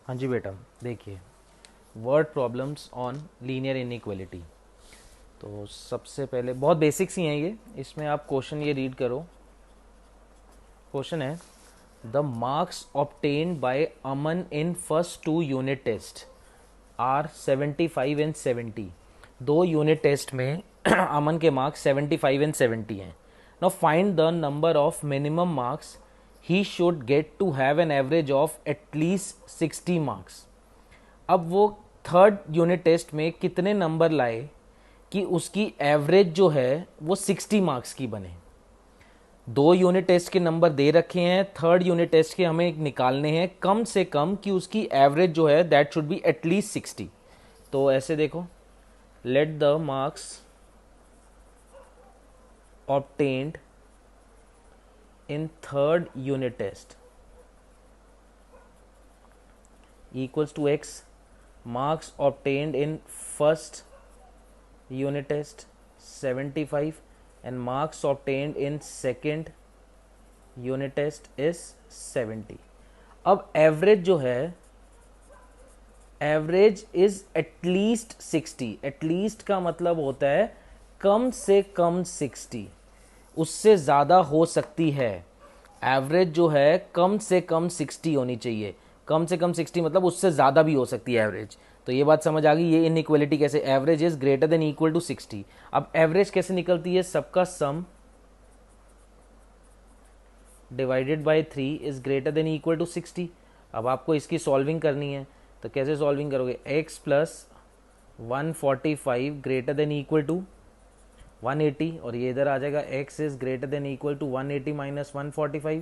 हाँ जी बेटा, देखिए word problems on linear inequality. तो सबसे पहले बहुत बेसिक्स ही हैं ये, इसमें आप क्वेश्चन ये रीड करो। क्वेश्चन है, the marks obtained by Aman in first two unit test are 75 and 70। दो यूनिट टेस्ट में अमन के मार्क्स 75 एंड 70 हैं। Now find the number of minimum marks he should get to have an average of at least 60 marks. अब वो third unit test में कितने number लाए कि उसकी एवरेज जो है वो 60 मार्क्स की बने। दो यूनिट टेस्ट के नंबर दे रखे हैं, थर्ड यूनिट टेस्ट के हमें निकालने हैं कम से कम कि उसकी एवरेज जो है दैट शुड बी एटलीस्ट 60। तो ऐसे देखो, let the marks obtained in third unit test equals to x marks obtained in first unit test 75 and marks obtained in second unit test is 70। अब एवरेज जो है, average is at least 60। At least का मतलब होता है कम से कम 60, उससे ज़्यादा हो सकती है। एवरेज जो है कम से कम 60 होनी चाहिए। कम से कम 60 मतलब उससे ज़्यादा भी हो सकती है एवरेज। तो ये बात समझ आ गई। ये इनइक्वालिटी कैसे, average is greater than equal to 60। अब एवरेज कैसे निकलती है, सबका sum divided by 3 is greater than equal to 60। अब आपको इसकी सॉल्विंग करनी है, तो कैसे सॉल्विंग करोगे, x plus 145 greater than equal to 180, और ये इधर आ जाएगा x is greater than equal to 180 minus 145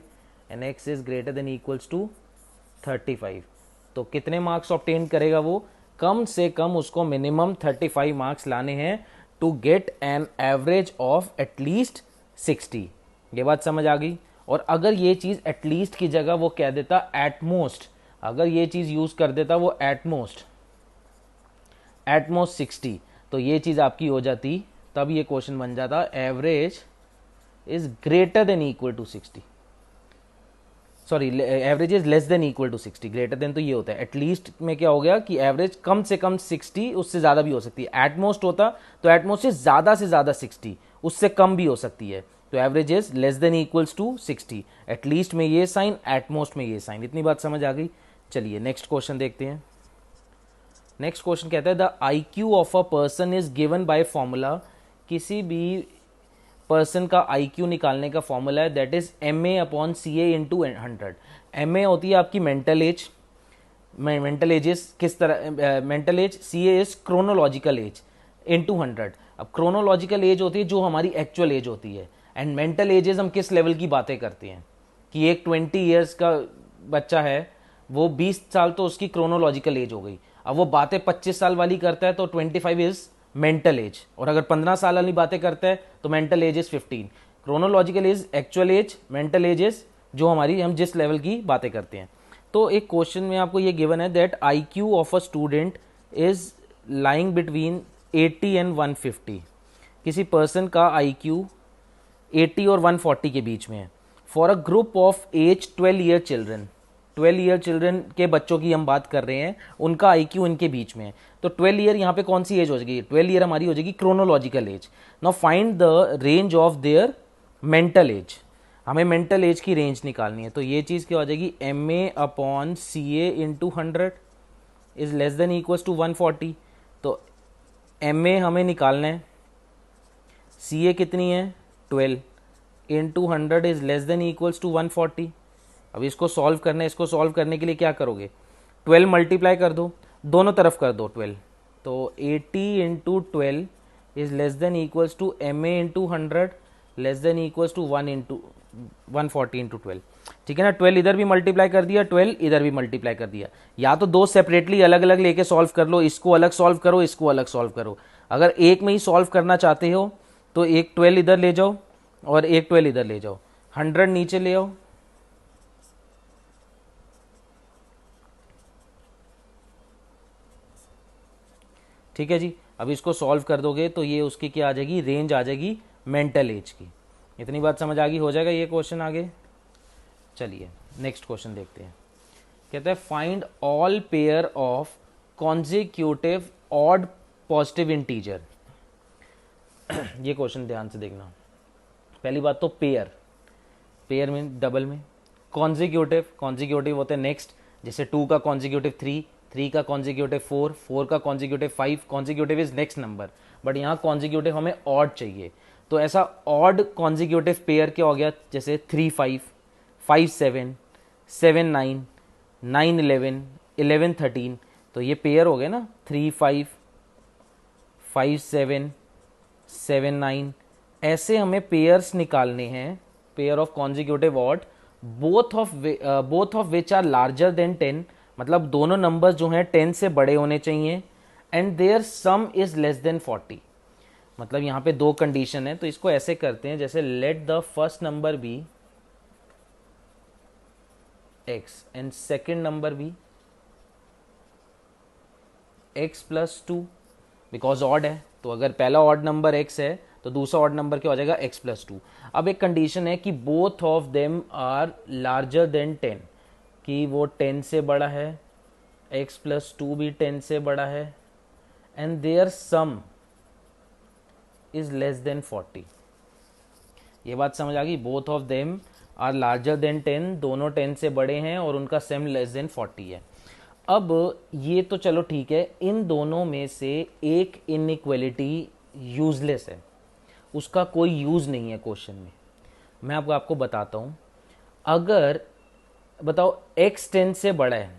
and x is greater than equals to 35। तो कितने मार्क्स ऑब्टेन करेगा वो, कम से कम उसको मिनिमम 35 मार्क्स लाने हैं to get an average of at least 60। ये बात समझ आ गई। और अगर ये चीज़ एटलीस्ट की जगह वो कह देता एटमोस्ट, अगर ये चीज़ यूज़ कर देता वो एटमोस्ट 60, तो ये चीज़ आपकी हो जाती, तब ये क्वेश्चन बन जाता average is greater than equal to 60। Sorry, average is less than equal to 60। Greater than तो ये होता है, एटलीस्ट में क्या हो गया कि एवरेज कम से कम 60, उससे ज़्यादा भी हो सकती है। एटमोस्ट होता तो एटमोस्ट से ज़्यादा 60, उससे कम भी हो सकती है। तो average is less than equals to 60। At least में ये साइन, एटमोस्ट में ये साइन। इतनी बात समझ आ गई। चलिए नेक्स्ट क्वेश्चन देखते हैं। नेक्स्ट क्वेश्चन कहता है, the IQ of a person is given by formula. किसी भी पर्सन का IQ निकालने का फॉर्मूला है, that is MA upon CA into 100। MA होती है आपकी मेंटल एज, मेंटल एजेस किस तरह, mental as, CA is chronological age into 100। अब क्रोनोलॉजिकल एज होती है जो हमारी एक्चुअल एज होती है, एंड मेंटल एजेस हम किस लेवल की बातें करते हैं कि एक 20 ईयर्स का बच्चा है, वो 20 साल तो उसकी क्रोनोलॉजिकल एज हो गई। अब वो बातें 25 साल वाली करता है तो 25 इज मेंटल एज, और अगर 15 साल वाली बातें करता है तो mental as is 15। Chronological age actual as, mental as is जो हमारी, हम जिस लेवल की बातें करते हैं। तो एक क्वेश्चन में आपको ये गिवन है that IQ of a student is lying between 80 and 150। किसी पर्सन का IQ 80 और 140 के बीच में है। For a group of age 12 year children, 12 year children के बच्चों की हम बात कर रहे हैं, उनका IQ इनके बीच में है। तो 12 ईयर यहाँ पे कौन सी एज हो जाएगी, 12 ईयर हमारी हो जाएगी chronological age. Now find the range of their mental age. हमें मेंटल एज की रेंज निकालनी है। तो ये चीज़ क्या हो जाएगी, MA upon CA into 100 is less than equals to 140। तो MA हमें निकालना है, CA कितनी है 12 into 100 is less than equals to 140। अब इसको सॉल्व करना है। इसको सॉल्व करने के लिए क्या करोगे, 12 मल्टीप्लाई कर दो, दोनों तरफ कर दो 12। तो 80 into 12 is less than equals to MA into 100 less than equals to 140 into 12। ठीक है ना। 12 इधर भी मल्टीप्लाई कर दिया, 12 इधर भी मल्टीप्लाई कर दिया। या तो दो सेपरेटली अलग अलग लेके सॉल्व कर लो, इसको अलग सॉल्व करो, इसको अलग सॉल्व करो। अगर एक में ही सॉल्व करना चाहते हो तो एक 12 इधर ले जाओ और एक 12 इधर ले जाओ, 100 नीचे ले आओ, ठीक है जी। अब इसको सॉल्व कर दोगे तो ये उसकी क्या आ जाएगी, रेंज आ जाएगी मेंटल एज की। इतनी बात समझ आ गई, हो जाएगा ये क्वेश्चन आगे। चलिए नेक्स्ट क्वेश्चन देखते हैं। कहते हैं find all pair of consecutive odd positive integer. ये क्वेश्चन ध्यान से देखना। पहली बात तो पेयर, पेयर में डबल में, कॉन्जिक्यूटिव होते हैं नेक्स्ट, जैसे 2 का कॉन्जिक्यूटिव 3, 3 का कॉन्जिक्यूटिव 4, 4 का consecutive 5, consecutive is next number, but यहाँ कॉन्जिक्यूटिव हमें ऑड चाहिए। तो ऐसा ऑड कॉन्जिक्यूटिव पेयर क्या हो गया, जैसे 3 5, 5 7, 7 9, 9 11, 11 13, तो ये पेयर हो गए ना, 3 5, 5 7, 7 9। ऐसे हमें पेयर्स निकालने हैं, pair of consecutive odd, both of which are larger than 10, मतलब दोनों नंबर्स जो हैं 10 से बड़े होने चाहिए, and their sum is less than 40। मतलब यहाँ पे दो कंडीशन है, तो इसको ऐसे करते हैं, जैसे let the first number be x and second number be x plus 2, because odd है, तो अगर पहला ऑड नंबर x है तो दूसरा ऑड नंबर क्या हो जाएगा, x प्लस 2। अब एक कंडीशन है कि both of them are larger than 10, कि वो 10 से बड़ा है, x प्लस 2 भी 10 से बड़ा है, and their sum is less than 40। ये बात समझ आ गई, both of them are larger than 10, दोनों 10 से बड़े हैं और उनका सम लेस देन 40 है। अब ये तो चलो ठीक है, इन दोनों में से एक इनइक्वालिटी यूजलेस है, उसका कोई यूज नहीं है क्वेश्चन में। मैं आपको बताता हूं, अगर बताओ x 10 से बड़ा है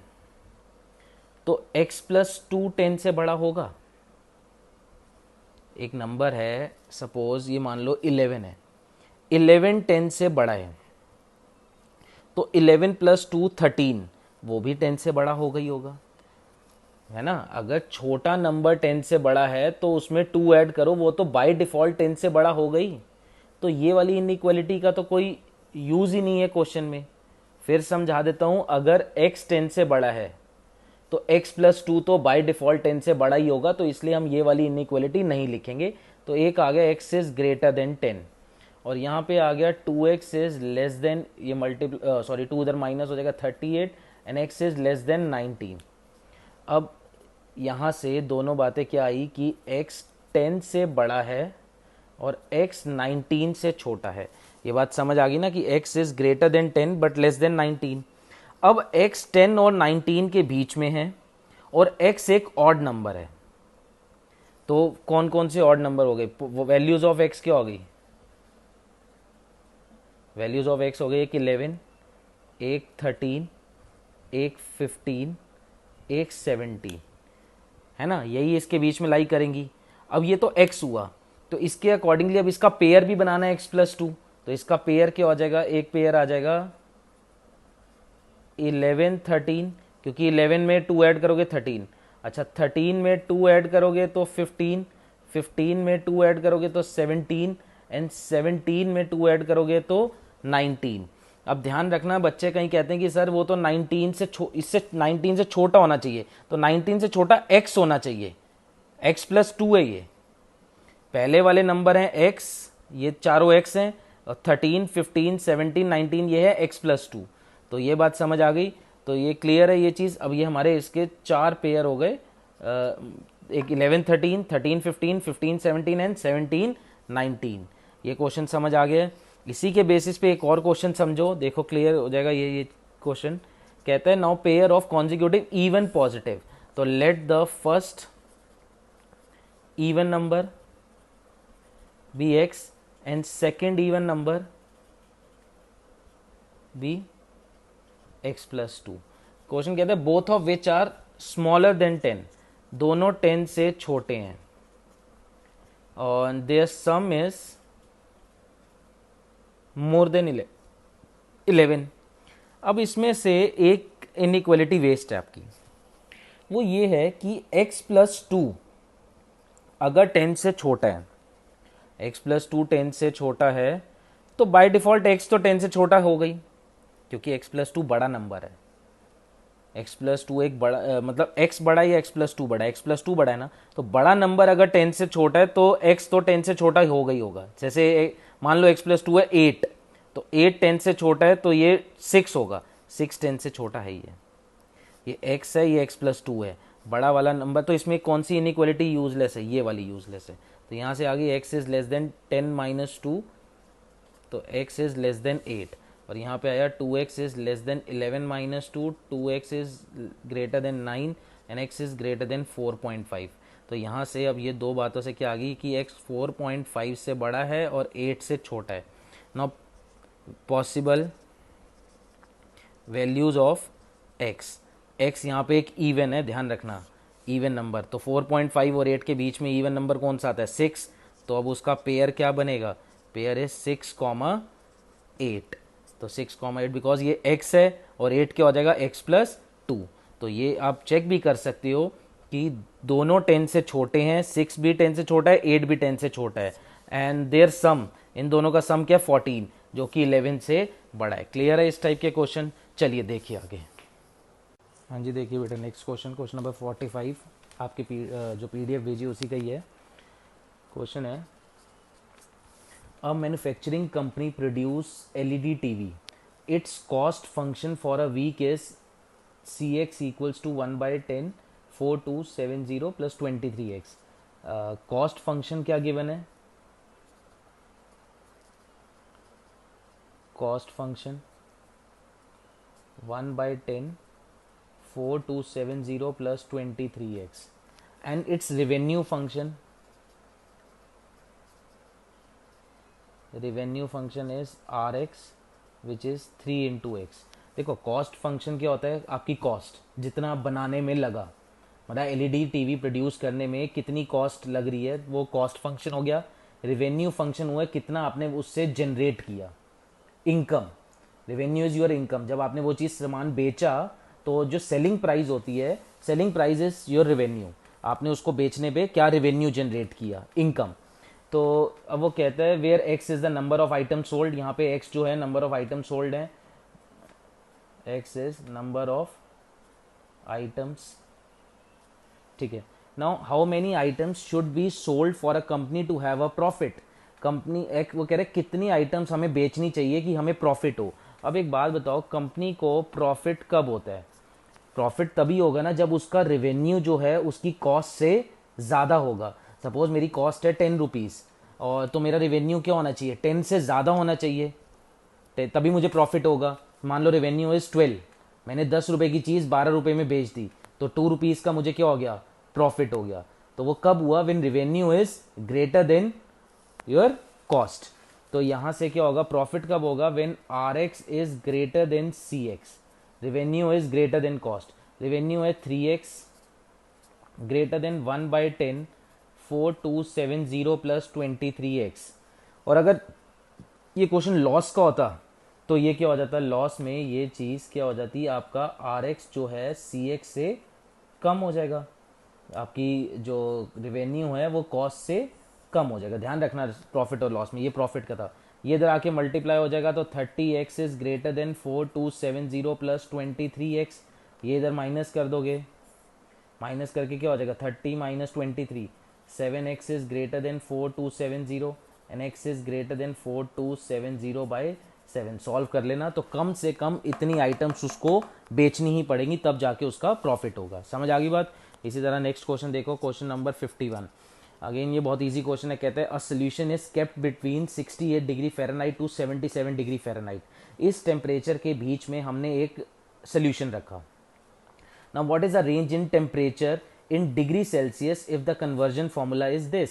तो x प्लस 2 10 से बड़ा होगा। एक नंबर है, सपोज ये मान लो 11 है, 11 10 से बड़ा है, तो 11 प्लस 2 13, वो भी 10 से बड़ा होगा ही होगा, है ना। अगर छोटा नंबर 10 से बड़ा है तो उसमें 2 ऐड करो, वो तो बाय डिफॉल्ट 10 से बड़ा हो गई। तो ये वाली इनइक्वालिटी का तो कोई यूज ही नहीं है क्वेश्चन में। फिर समझा देता हूं, अगर x 10 से बड़ा है तो x प्लस 2 तो बाय डिफॉल्ट 10 से बड़ा ही होगा, तो इसलिए हम ये वाली इनइक्वालिटी नहीं लिखेंगे। तो एक आ गया x इज ग्रेटर देन 10, और यहाँ पे आ गया 2x इज लेस देन, ये सॉरी 2 उधर माइनस हो जाएगा 38, and x is less then 19। अब यहाँ से दोनों बातें क्या आई कि x 10 से बड़ा है और x 19 से छोटा है। ये बात समझ आ गई ना कि x is greater then 10 but less then 19। अब x 10 और 19 के बीच में है और x एक ऑड नंबर है, तो कौन कौन से ऑड नंबर हो गए, वैल्यूज ऑफ x क्या हो गई, वैल्यूज ऑफ x हो गई, एक 11, एक 13, एक 15, एक 17, है ना, यही इसके बीच में लाई करेंगी। अब ये तो x हुआ, तो इसके अकॉर्डिंगली अब इसका पेयर भी बनाना है x प्लस 2, तो इसका पेयर क्या हो जाएगा, एक पेयर आ जाएगा 11 13, क्योंकि 11 में 2 ऐड करोगे 13, अच्छा 13 में 2 ऐड करोगे तो 15, 15 में 2 ऐड करोगे तो 17, एंड 17 में 2 ऐड करोगे तो 19। अब ध्यान रखना, बच्चे कहीं कहते हैं कि सर वो तो 19 से इससे 19 से छोटा होना चाहिए, तो 19 से छोटा x होना चाहिए, x प्लस 2 है ये, पहले वाले नंबर हैं x, ये चारों x हैं, और 13 15 17 19 ये है x प्लस 2। तो ये बात समझ आ गई, तो ये क्लियर है ये चीज़। अब ये हमारे इसके 4 पेयर हो गए, एक 11 13, 13 15, 15 17 एंड 17 19। ये क्वेश्चन समझ आ गया। इसी के बेसिस पे एक और क्वेश्चन समझो, देखो क्लियर हो जाएगा। ये क्वेश्चन कहता है now pair of consecutive even positive, तो let the first even number be x and second even number be x plus 2। Question कहता है both of which are smaller than 10, दोनों 10 से छोटे हैं, और their sum is more than 11। अब इसमें से एक इनइक्वालिटी वेस्ट है आपकी, वो ये है कि x प्लस 2 अगर 10 से छोटा है, x प्लस 2 10 से छोटा है, तो बाय डिफॉल्ट x तो 10 से छोटा हो गई, क्योंकि x प्लस 2 बड़ा नंबर है। x प्लस 2 एक बड़ा मतलब x बड़ा है या x प्लस 2 बड़ा है, x प्लस 2 बड़ा है ना, तो बड़ा नंबर अगर 10 से छोटा है तो x तो 10 से छोटा ही होगा। जैसे मान लो x प्लस 2 है 8, तो 8 10 से छोटा है तो ये 6 होगा, 6 10 से छोटा है ये। ये x है, ये x+2 है, बड़ा वाला नंबर। तो इसमें कौन सी इनइक्वालिटी यूजलेस है? ये वाली यूजलेस है। तो यहाँ से आगे x इज़ लेस देन 10 - 2, तो x इज़ लेस देन 8। और यहाँ पे आया 2x is less than 11 - 2, 2x is greater than 9 and x is greater than 4.5। तो यहाँ से अब ये दो बातों से क्या आ गई कि x 4.5 से बड़ा है और 8 से छोटा है। Now possible values of x यहाँ पे एक इवन है, ध्यान रखना, इवन नंबर। तो 4.5 और 8 के बीच में इवन नंबर कौन सा आता है? 6। तो अब उसका पेयर क्या बनेगा? पेयर है 6,8। तो 6,8 बिकॉज ये x है और 8 क्या हो जाएगा? x+2। तो ये आप चेक भी कर सकते हो कि दोनों 10 से छोटे हैं, 6 भी 10 से छोटा है, 8 भी 10 से छोटा है, एंड देयर सम, इन दोनों का सम क्या? 14, जो कि 11 से बड़ा है। क्लियर है इस टाइप के क्वेश्चन? चलिए देखिए आगे। हाँ जी, देखिए बेटा, नेक्स्ट क्वेश्चन, क्वेश्चन नंबर 45 आपके जो PDF भेजी उसी का ही है। क्वेश्चन है, a manufacturing company produce LED TV, its cost function for a week is CX equals to 1/10 4270 + 23x। Cost function क्या गिवन है? Cost function 1/10 4270 + 23x and its revenue function is Rx which is 3 × x। देखो cost function क्या होता है? आपकी cost जितना बनाने में लगा, मतलब LED TV प्रोड्यूस करने में कितनी कॉस्ट लग रही है, वो कॉस्ट फंक्शन हो गया। रेवेन्यू फंक्शन हुआ कितना आपने उससे जनरेट किया, income. Revenue is your income. जब आपने वो चीज़ सामान बेचा तो जो सेलिंग प्राइस होती है, selling price is your revenue. आपने उसको बेचने पे क्या रेवेन्यू जनरेट किया, इनकम। तो अब वो कहता है where x is the number of item sold. यहाँ पे एक्स जो है नंबर ऑफ आइटम सोल्ड है, x is number of items, ठीक है। Now how many items should be sold for a company to have a profit. Company एक वो कह रहे कितनी आइटम्स हमें बेचनी चाहिए कि हमें प्रॉफिट हो। अब एक बात बताओ, कंपनी को प्रॉफिट कब होता है? प्रॉफिट तभी होगा ना जब उसका रेवेन्यू जो है उसकी कॉस्ट से ज़्यादा होगा। सपोज मेरी कॉस्ट है 10 रुपीज़ और तो मेरा रेवेन्यू क्या होना चाहिए? 10 से ज़्यादा होना चाहिए, तभी मुझे प्रॉफिट होगा। मान लो रेवेन्यू इज़ 12, मैंने 10 रुपये की चीज़ 12 रुपये में बेच दी, तो 2 रुपीज़ का मुझे क्या हो गया? प्रॉफिट हो गया। तो वो कब हुआ? When revenue is greater then your cost. तो यहाँ से क्या होगा? प्रॉफिट कब होगा? When Rx is greater then CX, revenue is greater then cost. Revenue है 3x ग्रेटर देन 1/10 4270 + 23x। और अगर ये क्वेश्चन लॉस का होता तो ये क्या हो जाता? लॉस में ये चीज़ क्या हो जाती? आपका Rx जो है CX से कम हो जाएगा, आपकी जो रेवेन्यू है वो कॉस्ट से कम हो जाएगा। ध्यान रखना प्रॉफिट और लॉस में, ये प्रॉफिट का था, ये इधर आके मल्टीप्लाई हो जाएगा। तो 30x is greater then 4270 + 23x। ये इधर माइनस कर दोगे, माइनस करके क्या हो जाएगा? 30 - 23, 7x is greater then 4270 and x is greater then 4270/7। Solve कर लेना। तो कम से कम इतनी आइटम्स उसको बेचनी ही पड़ेंगी, तब जाके उसका प्रॉफिट होगा। समझ आ गई बात? इसी तरह नेक्स्ट क्वेश्चन देखो, क्वेश्चन नंबर 51। अगेन ये बहुत इजी क्वेश्चन है। कहते हैं a solution is kept between 68 degree Fahrenheit to 77 degree Fahrenheit. इस टेम्परेचर के बीच में हमने एक सोल्यूशन रखा। Now what is the range in temperature in degree Celsius if the conversion formula is this.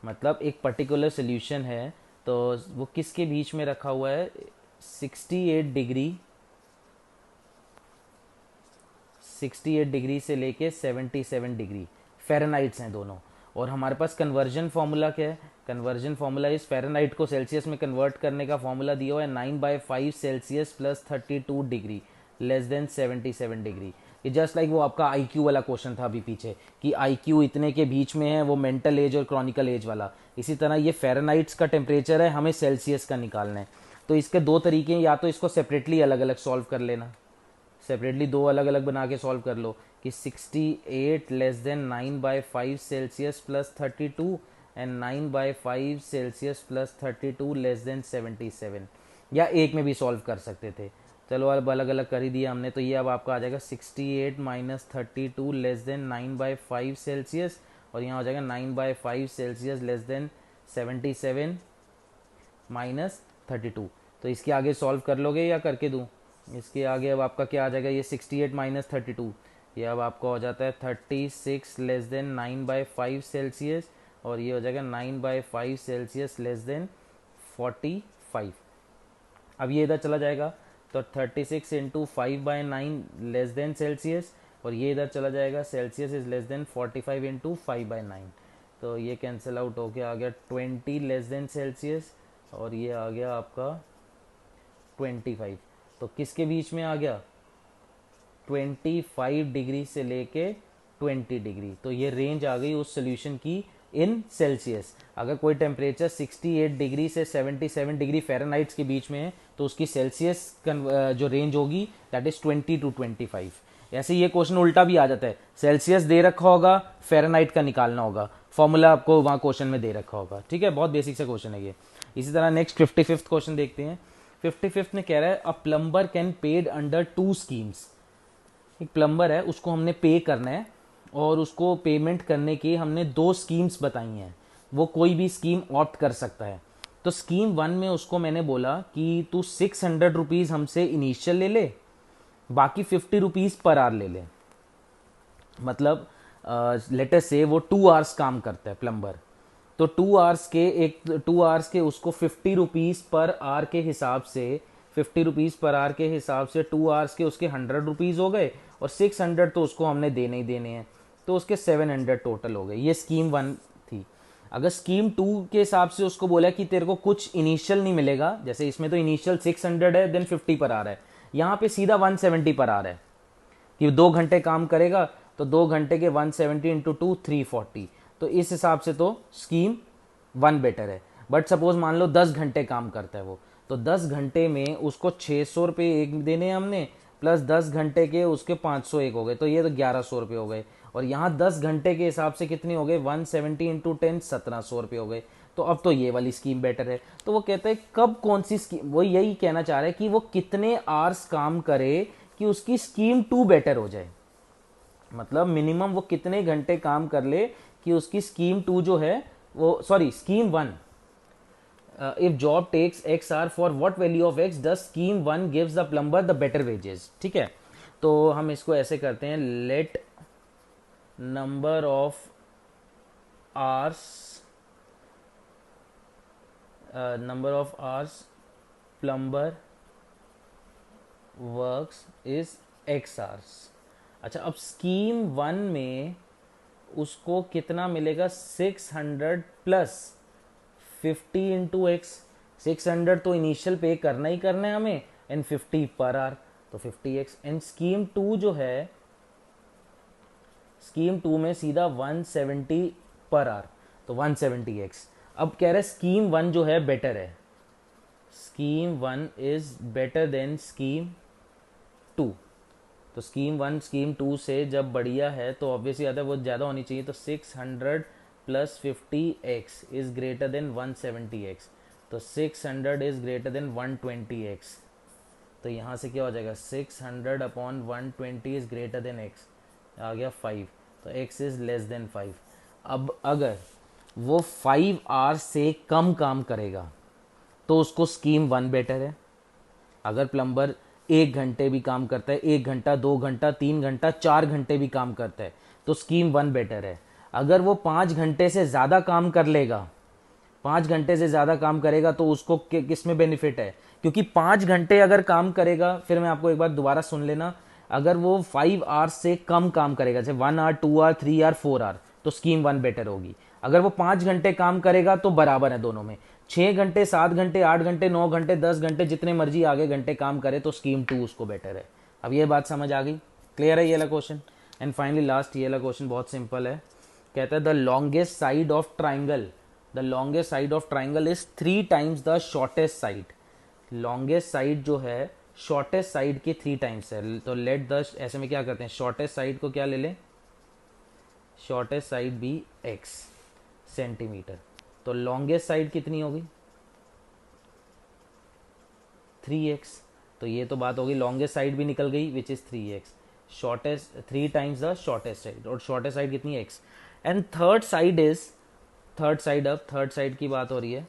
मतलब एक पर्टिकुलर सोल्यूशन है, तो वो किसके बीच में रखा हुआ है? 68 डिग्री से लेके 77 डिग्री फ़ारेनहाइट्स हैं दोनों। और हमारे पास कन्वर्जन फार्मूला क्या है? कन्वर्जन फार्मूला इस फ़ारेनहाइट को सेल्सियस में कन्वर्ट करने का फार्मूला दिया हुआ है 9/5 Celsius + 32 degree less than 77 degree. ये जस्ट लाइक वो आपका IQ वाला क्वेश्चन था अभी पीछे कि IQ इतने के बीच में है, वो मेंटल एज और क्रॉनिकल एज वाला। इसी तरह ये फ़ारेनहाइट्स का टेम्परेचर है, हमें सेल्सियस का निकालना है। तो इसके दो तरीके हैं, या तो इसको सेपरेटली अलग अलग सॉल्व कर लेना, सेपरेटली दो अलग अलग बना के सॉल्व कर लो कि 68 less than 9/5 Celsius + 32 and 9/5 Celsius + 32 less than 77, या एक में भी सॉल्व कर सकते थे। चलो अब अलग अलग कर ही दिया हमने, तो ये अब आपका आ जाएगा 68 माइनस 32 लेस देन 9/5 सेल्सियस, और यहाँ हो जाएगा 9/5 सेल्सियस लेस देन 77 माइनस 32। तो इसके आगे सॉल्व कर लोगे या करके दूँ? इसके आगे अब आपका क्या आ जाएगा, ये 68 माइनस 32, ये अब आपका हो जाता है 36 लेस देन 9/5 सेल्सियस, और ये हो जाएगा 9/5 सेल्सियस लेस देन 45। अब ये इधर चला जाएगा तो 36 इंटू 5/9 लेस देन सेल्सियस, और ये इधर चला जाएगा Celsius is less then 45 into 5/9, तो ये कैंसिल आउट होके आ गया 20 लेस देन सेल्सियस, और ये आ गया आपका 25। तो किसके बीच में आ गया, 25 डिग्री से लेके 20 डिग्री। तो ये रेंज आ गई उस सोल्यूशन की इन सेल्सियस। अगर कोई टेम्परेचर 68 डिग्री से 77 डिग्री फ़ारेनहाइट के बीच में है तो उसकी सेल्सियस जो रेंज होगी दैट इज़ 20 टू 25। ऐसे ये क्वेश्चन उल्टा भी आ जाता है, सेल्सियस दे रखा होगा, फ़ारेनहाइट का निकालना होगा, फॉर्मूला आपको वहाँ क्वेश्चन में दे रखा होगा। ठीक है, बहुत बेसिक सा क्वेश्चन है ये। इसी तरह नेक्स्ट 55th क्वेश्चन देखते हैं। 55th में कह रहा है a plumber can paid under 2 schemes. एक प्लम्बर है, उसको हमने पे करना है, और उसको पेमेंट करने की हमने 2 स्कीम्स बताई हैं, वो कोई भी स्कीम ऑप्ट कर सकता है। तो स्कीम 1 में उसको मैंने बोला कि तू 600 रुपीज़ हमसे इनिशियल ले ले, बाकी 50 रुपीज़ पर आवर ले ले। मतलब लेटर से वो 2 आवर्स काम करता है प्लम्बर, तो 2 आवर्स के उसको 50 रुपीज़ पर आवर के हिसाब से 50 रुपीज़ पर आवर के हिसाब से 2 आवर्स के उसके 100 रुपीज़ हो गए, और 600 तो उसको हमने देने ही देने हैं, तो उसके 700 टोटल हो गए। ये स्कीम 1 थी। अगर स्कीम 2 के हिसाब से उसको बोला कि तेरे को कुछ इनिशियल नहीं मिलेगा, जैसे इसमें तो इनिशियल 600 है देन 50 पर आ रहा है, यहाँ पे सीधा 170 पर आ रहा है कि 2 घंटे काम करेगा तो 2 घंटे के 170 इंटू 2 340। तो इस हिसाब से तो स्कीम 1 बेटर है। बट सपोज मान लो 10 घंटे काम करता है वो, तो 10 घंटे में उसको 600 रुपये एक देने हैं हमने, प्लस 10 घंटे के उसके 500 एक हो गए, तो ये तो 1100 रुपये हो गए। और यहाँ 10 घंटे के हिसाब से कितने हो गए, 170 इंटू 10 1700 रुपये हो गए। तो अब तो ये वाली स्कीम बेटर है। तो वो कहते हैं कब कौन सी स्कीम, वो यही कहना चाह रहा है कि वो कितने आवर्स काम करे कि उसकी स्कीम 2 बेटर हो जाए। मतलब मिनिमम वो कितने घंटे काम कर ले कि उसकी स्कीम 2 जो है वो, sorry scheme 1, if job takes x are for what value of x the scheme 1 gives the plumber the better wages. ठीक है, तो हम इसको ऐसे करते हैं, let number of hours plumber works is x hours. अच्छा, अब स्कीम 1 में उसको कितना मिलेगा, 600 प्लस 50 इंटू एक्स। 600 तो इनिशियल पे करना ही करना है हमें, एंड 50 पर आवर, तो 50x। एंड स्कीम 2 जो है, स्कीम 2 में सीधा 170 पर आवर, तो 170x। अब कह रहे स्कीम 1 जो है बेटर है, scheme 1 is better than scheme 2। तो स्कीम 1 स्कीम 2 से जब बढ़िया है तो ऑब्वियसली आता है वो ज़्यादा होनी चाहिए, तो 600 plus 50x is greater then 170x, तो 600 इज ग्रेटर देन 120x। तो यहाँ से क्या हो जाएगा, 600 upon 120 is greater then x, आ गया 5, तो x इज लेस देन 5। अब अगर वो 5 आवर्स से कम काम करेगा तो उसको स्कीम 1 बेटर है। अगर प्लम्बर 1 घंटे भी काम करता है, 1 घंटा 2 घंटा 3 घंटा 4 घंटे भी काम करता है, तो स्कीम 1 बेटर है। अगर वो 5 घंटे से ज़्यादा काम कर लेगा, 5 घंटे से ज़्यादा काम करेगा, तो उसको किस में बेनिफिट है, क्योंकि 5 घंटे अगर काम करेगा, फिर मैं आपको एक बार दोबारा सुन लेना, अगर वो 5 आवर्स से कम काम करेगा, जैसे 1 आवर 2 आवर 3 आवर 4 आवर, तो स्कीम 1 बेटर होगी। अगर वो 5 घंटे काम करेगा तो बराबर है दोनों में, 6 घंटे 7 घंटे 8 घंटे 9 घंटे 10 घंटे जितने मर्जी आगे घंटे काम करे तो स्कीम 2 उसको बेटर है। अब ये बात समझ आ गई, क्लियर है ये वाला क्वेश्चन। एंड फाइनली लास्ट ये वाला क्वेश्चन बहुत सिंपल है, कहता है the longest side of triangle, the longest side of triangle is 3 times the shortest side. Longest side जो है शॉर्टेस्ट साइड के 3 टाइम्स है, तो लेट द, ऐसे में क्या करते हैं, शॉर्टेस्ट साइड को क्या ले लें, शॉर्टेस्ट साइड भी x सेंटीमीटर, तो लॉन्गेस्ट साइड कितनी होगी 3x, तो ये तो बात होगी, लॉन्गेस्ट साइड भी निकल गई which is 3x, shortest 3 times the shortest side, और शॉर्टेस्ट साइड कितनी x, and third side is, third side, अब थर्ड साइड की बात हो रही है,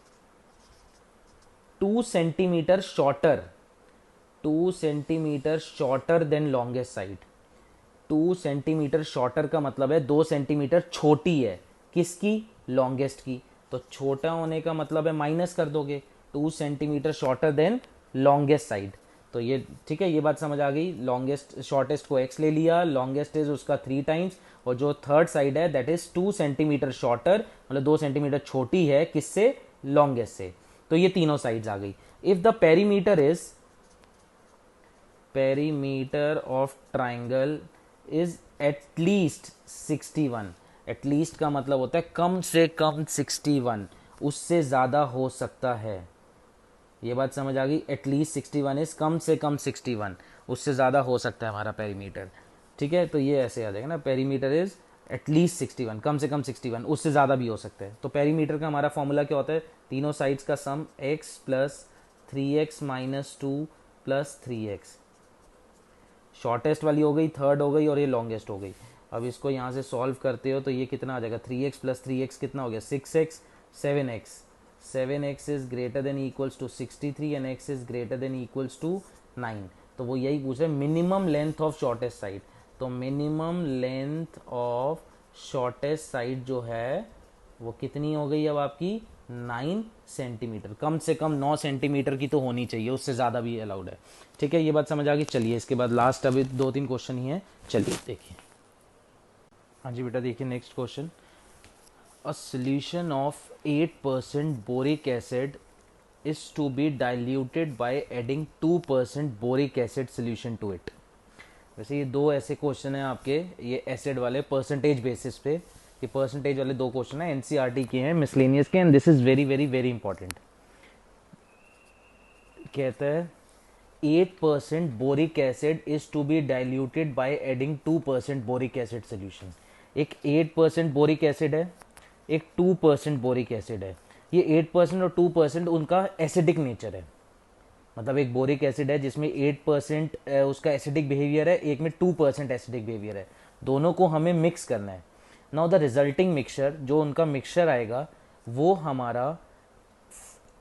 2 centimetre shorter, 2 centimetre shorter than longest side. 2 centimetre shorter का मतलब है 2 सेंटीमीटर छोटी है, किसकी, लॉन्गेस्ट की। तो छोटा होने का मतलब है माइनस कर दोगे, 2 centimetre shorter than longest side. तो ये ठीक है, ये बात समझ आ गई। लॉन्गेस्ट शॉर्टेस्ट को x ले लिया, लॉन्गेस्ट इज उसका 3 टाइम्स, और जो थर्ड साइड है दैट इज 2 सेंटीमीटर शॉर्टर, मतलब 2 सेंटीमीटर छोटी है किससे, लॉन्गेस्ट से। तो ये तीनों साइड्स आ गई। If the perimeter is, perimeter of triangle is at least 61, at least का मतलब होता है कम से कम 61, उससे ज़्यादा हो सकता है। ये बात समझ आ गई, एटलीस्ट 61 इज कम से कम 61, उससे ज़्यादा हो सकता है हमारा पेरीमीटर। ठीक है, तो ये ऐसे आ जाएगा ना, पेरीमीटर इज एटलीस्ट 61, कम से कम 61, उससे ज़्यादा भी हो सकता है। तो पेरीमीटर का हमारा फॉर्मूला क्या होता है, तीनों साइड्स का सम x plus 3x minus 2 plus 3x। Shortest वाली हो गई, थर्ड हो गई, और ये लॉन्गेस्ट हो गई। अब इसको यहाँ से सॉल्व करते हो तो ये कितना आ जाएगा, 3x प्लस 3x कितना हो गया, 6x, 7x, 7x is greater than equals to 63 and x is greater than equals to 9। तो वो यही पूछ रहे हैं minimum length of shortest side. तो minimum length of shortest side जो है वो कितनी हो गई अब आपकी, 9 सेंटीमीटर, कम से कम 9 सेंटीमीटर की तो होनी चाहिए, उससे ज़्यादा भी अलाउड है। ठीक है, ये बात समझ आ गई। चलिए इसके बाद लास्ट अभी 2-3 क्वेश्चन ही हैं, चलिए देखिए। हाँ जी बेटा देखिए next question, a solution of 8% boric acid is to be diluted by adding 2% boric acid solution to it। वैसे ये दो ऐसे क्वेश्चन हैं आपके, ये एसिड वाले परसेंटेज बेसिस पे, ये परसेंटेज वाले दो क्वेश्चन हैं, एनसीईआरटी के हैं, मिसलेनियस के, and this is very very very important. कहता है 8% boric acid is to be diluted by adding 2% boric acid solution. एक 8% बोरिक एसिड है, एक 2% बोरिक एसिड है। ये 8% और 2% उनका एसिडिक नेचर है, मतलब एक बोरिक एसिड है जिसमें 8% उसका एसिडिक बिहेवियर है, एक में 2% एसिडिक बिहेवियर है, दोनों को हमें मिक्स करना है। नाउ द रिजल्टिंग मिक्सचर, जो उनका मिक्सचर आएगा वो हमारा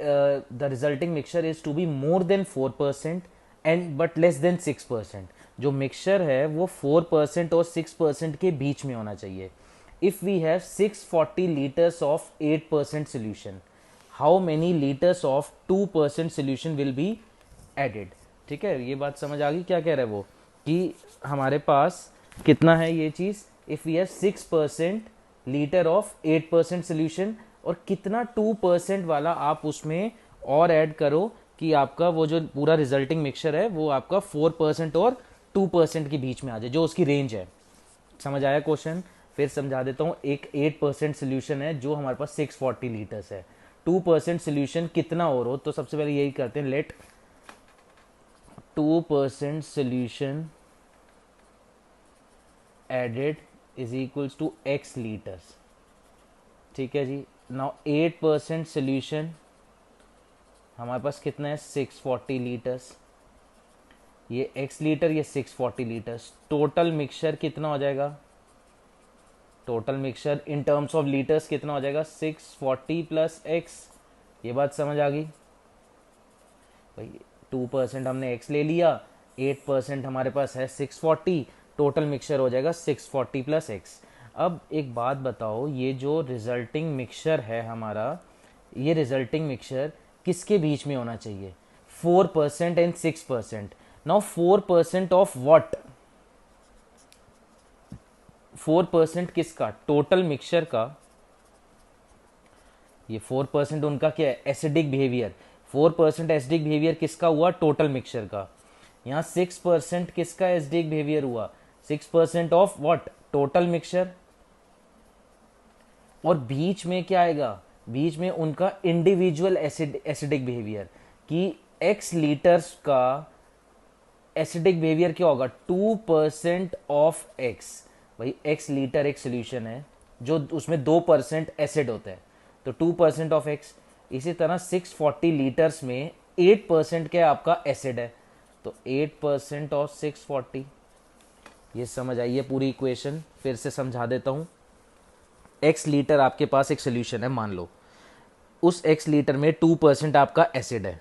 the resulting mixture is to be more than 4% and but less than 6%। जो मिक्सचर है वो 4% और 6% के बीच में होना चाहिए। If we have 640 liters of 8% solution, how many liters of 2% solution will be added? ठीक है, ये बात समझ आ गई क्या कह रहा है वो, कि हमारे पास कितना है ये चीज़, if we have 6% litre of 8% solution, और कितना 2% वाला आप उसमें और ऐड करो कि आपका वो जो पूरा रिजल्टिंग मिक्सचर है वो आपका 4% और 2% के बीच में आ जाए, जो उसकी रेंज है। समझ आया क्वेश्चन? फिर समझा देता हूँ। एक 8% सोल्यूशन है जो हमारे पास 640 लीटर्स है, 2% सोल्यूशन कितना और हो, तो सबसे पहले यही करते हैं, let 2% solution added is equals to x litres. ठीक है जी। नाउ 8% सोल्यूशन हमारे पास कितना है, 640 लीटर्स, ये x लीटर, ये 640 लीटर्स। टोटल मिक्सचर कितना हो जाएगा, total mixture in terms of litres कितना हो जाएगा, 640 प्लस x। ये बात समझ आ गई भाई, 2% हमने x ले लिया, 8% हमारे पास है 640, टोटल मिक्सचर हो जाएगा 640 प्लस x। अब एक बात बताओ, ये जो रिजल्टिंग मिक्सचर है हमारा, ये रिजल्टिंग मिक्सचर किसके बीच में होना चाहिए, 4% एंड 6%। नाउ 4% ऑफ व्हाट, 4% किसका, टोटल मिक्सचर का। ये 4% उनका क्या है, एसिडिक बिहेवियर। 4% एसिडिक बिहेवियर किसका हुआ, टोटल मिक्सचर का। यहाँ 6% किसका एसिडिक बिहेवियर हुआ, 6% ऑफ व्हाट, टोटल मिक्सचर। और बीच में क्या आएगा, बीच में उनका इंडिविजुअल एसिडिक बिहेवियर, कि x लीटर्स का एसिडिक बिहेवियर क्या होगा, 2% ऑफ x। भाई x लीटर एक सोल्यूशन है जो उसमें 2% एसिड होता है, तो 2% ऑफ x। इसी तरह 640 लीटर्स में 8% क्या आपका एसिड है, तो 8% ऑफ 640। ये समझ आई है पूरी इक्वेशन? फिर से समझा देता हूँ। x लीटर आपके पास एक सोल्यूशन है, मान लो उस x लीटर में 2% आपका एसिड है,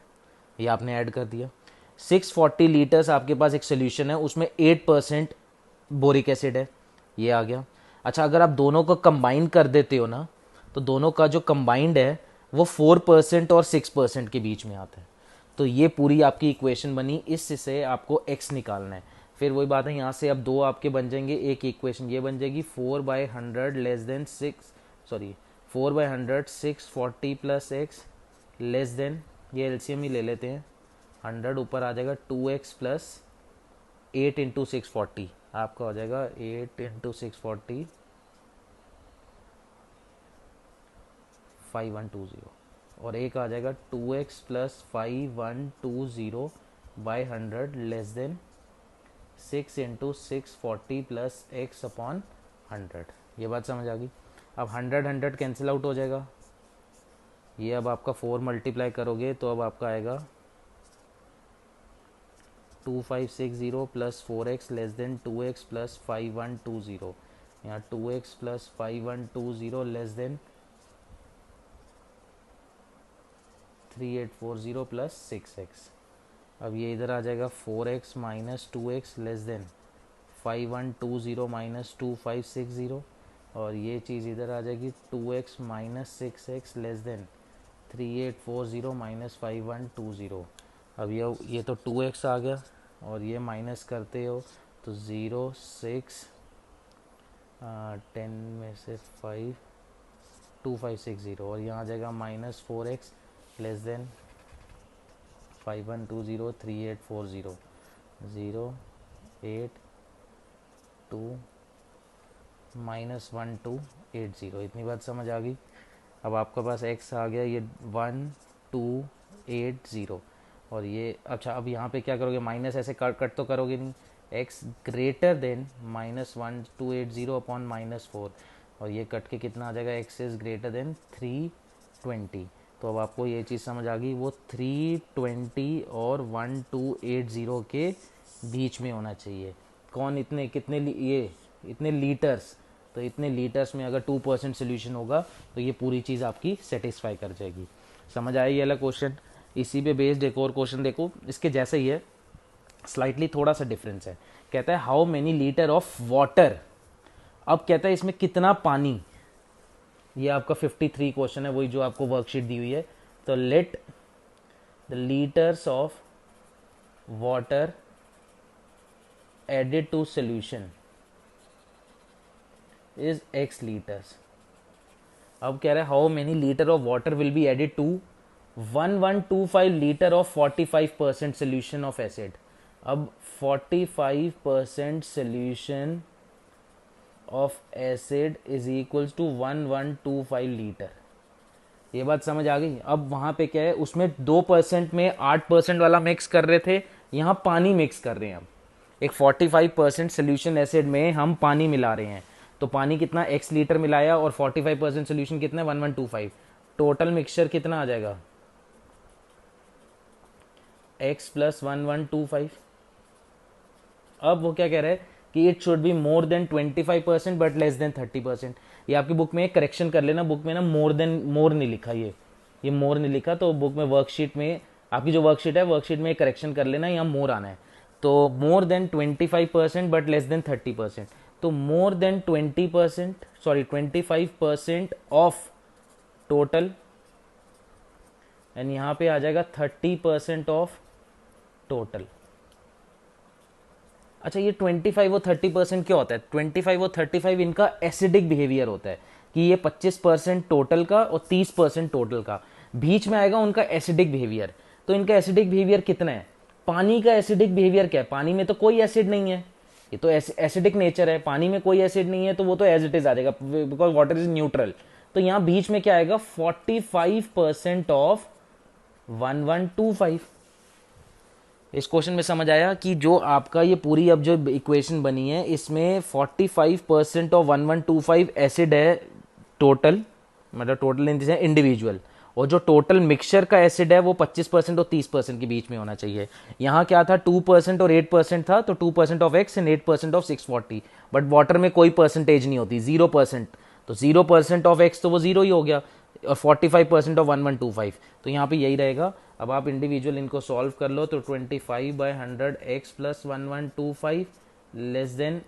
ये आपने ऐड कर दिया। 640 लीटर्स आपके पास एक सोल्यूशन है, उसमें 8% बोरिक एसिड है, ये आ गया। अच्छा, अगर आप दोनों को कंबाइन कर देते हो ना, तो दोनों का जो कंबाइंड है वो 4% और 6% के बीच में आता है। तो ये पूरी आपकी इक्वेशन बनी, इससे आपको x निकालना है। फिर वही बात है, यहाँ से अब दो आपके बन जाएंगे, एक इक्वेशन ये बन जाएगी 4/100 less than 4/100 640 plus x less than, ये एलसीएम ही ले लेते हैं, 100 ऊपर आ जाएगा 2x प्लस 8 इंटू 640, आपका हो जाएगा 8 इंटू 640 5120, और एक आ जाएगा 2x plus 5120 by 100 less than 6 into 640 plus x upon 100। ये बात समझ आ गई? अब 100 कैंसिल आउट हो जाएगा, ये अब आपका 4 मल्टीप्लाई करोगे तो अब आपका आएगा 2560 plus 4x less than 2x plus 5120, यहाँ 2x plus 5120 less than 3840 plus 6x। अब ये इधर आ जाएगा 4x minus 2x less than 5120 minus 2560, और ये चीज़ इधर आ जाएगी 2x minus 6x less than 3840 minus 5120। अब ये तो 2x आ गया, और ये माइनस करते हो तो 0 6 10 में से 5 2560, और यहाँ आ जाएगा minus 4x less than 5120 3840 0 8 2 minus 1280। इतनी बात समझ आ गई? अब आपके पास x आ गया ये 1280, और ये अच्छा, अब यहाँ पे क्या करोगे, माइनस ऐसे कट तो करोगे नहीं, x greater than minus 1280 upon -4, और ये कट के कितना आ जाएगा, x इज़ ग्रेटर देन 320। तो अब आपको ये चीज़ समझ आ गई, वो 320 और 1280 के बीच में होना चाहिए। कौन इतने कितने ये इतने लीटर्स, तो इतने लीटर्स में अगर 2% सोल्यूशन होगा तो ये पूरी चीज़ आपकी सेटिस्फाई कर जाएगी। समझ आया ये वाला क्वेश्चन? इसी पे बेस्ड एक और क्वेश्चन देखो, इसके जैसा ही है, स्लाइटली थोड़ा सा डिफरेंस है। कहता है how many litre of water, अब कहता है इसमें कितना पानी, ये आपका 53 क्वेश्चन है, वही जो आपको वर्कशीट दी हुई है। तो let the litres of water added to solution is x litres. अब कह रहा है how many litre of water will be added to 1125 litre of 45% solution of acid. अब 45% solution of acid is equals to 1125 litre. ये बात समझ आ गई? अब वहां पे क्या है, उसमें 2% में 8% वाला मिक्स कर रहे थे, यहाँ पानी मिक्स कर रहे हैं। अब एक 45% सोल्यूशन एसिड में हम पानी मिला रहे हैं, तो पानी कितना, x लीटर मिलाया, और 45% सोल्यूशन कितना है, 1125। टोटल मिक्सचर कितना आ जाएगा, x प्लस 1125। अब वो क्या कह रहा है कि it should be more then 25% but less then 30%। ये आपकी बुक में एक करेक्शन कर लेना, बुक में ना मोर नहीं लिखा, ये मोर नहीं लिखा, तो बुक में वर्कशीट में, आपकी जो वर्कशीट है वर्कशीट में एक करेक्शन कर लेना, यहाँ मोर आना है। तो more than 25% but less then 30%, तो more than 20%, sorry 25% of total, and यहाँ पे आ जाएगा 30% ऑफ टोटल। अच्छा, ये 25 और 30% क्या होता है? 25 और 35 इनका एसिडिक बिहेवियर होता है, कि ये 25% टोटल का और 30% टोटल का, बीच में आएगा उनका एसिडिक बिहेवियर। तो इनका एसिडिक बिहेवियर कितना है? पानी का एसिडिक बिहेवियर क्या है? पानी में तो कोई एसिड नहीं है, ये तो एसिडिक नेचर है, पानी में कोई एसिड नहीं है, तो वो तो एज इट इज आ जाएगा, बिकॉज वाटर इज न्यूट्रल। तो यहाँ बीच में क्या आएगा, 45% ऑफ 1125। इस क्वेश्चन में समझ आया कि जो आपका ये पूरी अब जो इक्वेशन बनी है, इसमें 45% ऑफ 1125 एसिड है टोटल, मतलब टोटल इन इंडिविजुअल, और जो टोटल मिक्सचर का एसिड है वो 25% और 30% के बीच में होना चाहिए। यहाँ क्या था, 2% और 8% था, तो 2% of x and 8% of 640, but water में कोई परसेंटेज नहीं होती, 0%, तो 0% ऑफ एक्स तो वो 0 ही हो गया, और 45% ऑफ 1125, तो यहाँ पे यही रहेगा। अब आप इंडिविजुअल इनको सॉल्व कर लो, तो 25/100 x plus 1125 less than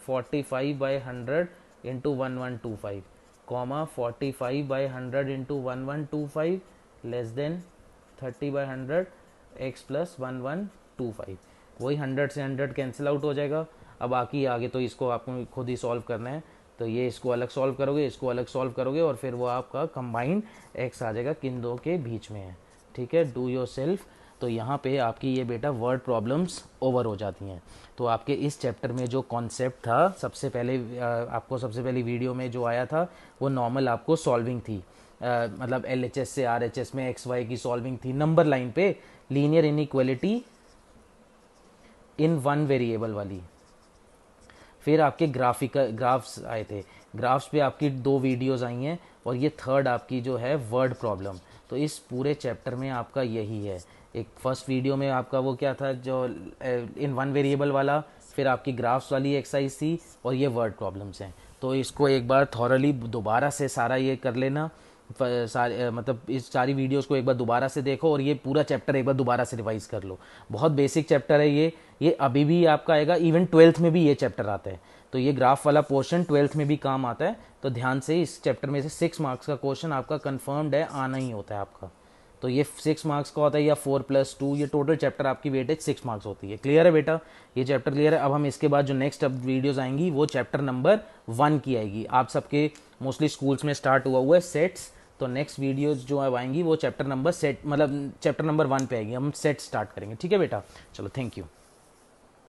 45/100 into 1125, comma 45/100 into 1125 less than 30/100 x plus 1125। वही 100 से 100 कैंसिल आउट हो जाएगा। अब बाकी आगे तो इसको आपको खुद ही सॉल्व करना है, तो ये इसको अलग सॉल्व करोगे, इसको अलग सॉल्व करोगे, और फिर वो आपका कंबाइंड एक्स आ जाएगा, किन दो के बीच में है। ठीक है, डू योर सेल्फ। तो यहाँ पे आपकी ये बेटा वर्ड प्रॉब्लम्स ओवर हो जाती हैं। तो आपके इस चैप्टर में जो कॉन्सेप्ट था, सबसे पहले आपको सबसे पहली वीडियो में जो आया था वो नॉर्मल आपको सॉल्विंग थी, मतलब LHS से RHS में XY की सॉल्विंग थी, नंबर लाइन पे linear inequality in one variable वाली। फिर आपके ग्राफ्स आए थे, ग्राफ्स पे आपकी 2 वीडियोस आई हैं, और ये थर्ड आपकी जो है वर्ड प्रॉब्लम। तो इस पूरे चैप्टर में आपका यही है। एक फर्स्ट वीडियो में आपका वो क्या था, जो इन वन वेरिएबल वाला, फिर आपकी ग्राफ्स वाली एक्सरसाइज थी, और ये वर्ड प्रॉब्लम्स हैं। तो इसको एक बार थॉरली दोबारा से सारा ये कर लेना, मतलब इस सारी वीडियोस को एक बार दोबारा से देखो, और ये पूरा चैप्टर एक बार दोबारा से रिवाइज कर लो। बहुत बेसिक चैप्टर है ये अभी भी आपका आएगा, इवन 12th में भी ये चैप्टर आता है। तो ये ग्राफ वाला पोर्शन 12th में भी काम आता है, तो ध्यान से इस चैप्टर में से 6 मार्क्स का क्वेश्चन आपका कंफर्म्ड है, आना ही होता है आपका। तो ये 6 मार्क्स का होता है, या 4+2, ये टोटल चैप्टर आपकी वेटेज 6 मार्क्स होती है। क्लियर है बेटा, ये चैप्टर क्लियर है। अब हम इसके बाद जो नेक्स्ट अब वीडियोस आएंगी वो चैप्टर नंबर 1 की आएगी। आप सबके मोस्टली स्कूल्स में स्टार्ट हुआ है सेट्स, तो नेक्स्ट वीडियोस जो अब आएंगी वो चैप्टर नंबर 1 पे आएगी, हम सेट स्टार्ट करेंगे। ठीक है बेटा, चलो थैंक यू।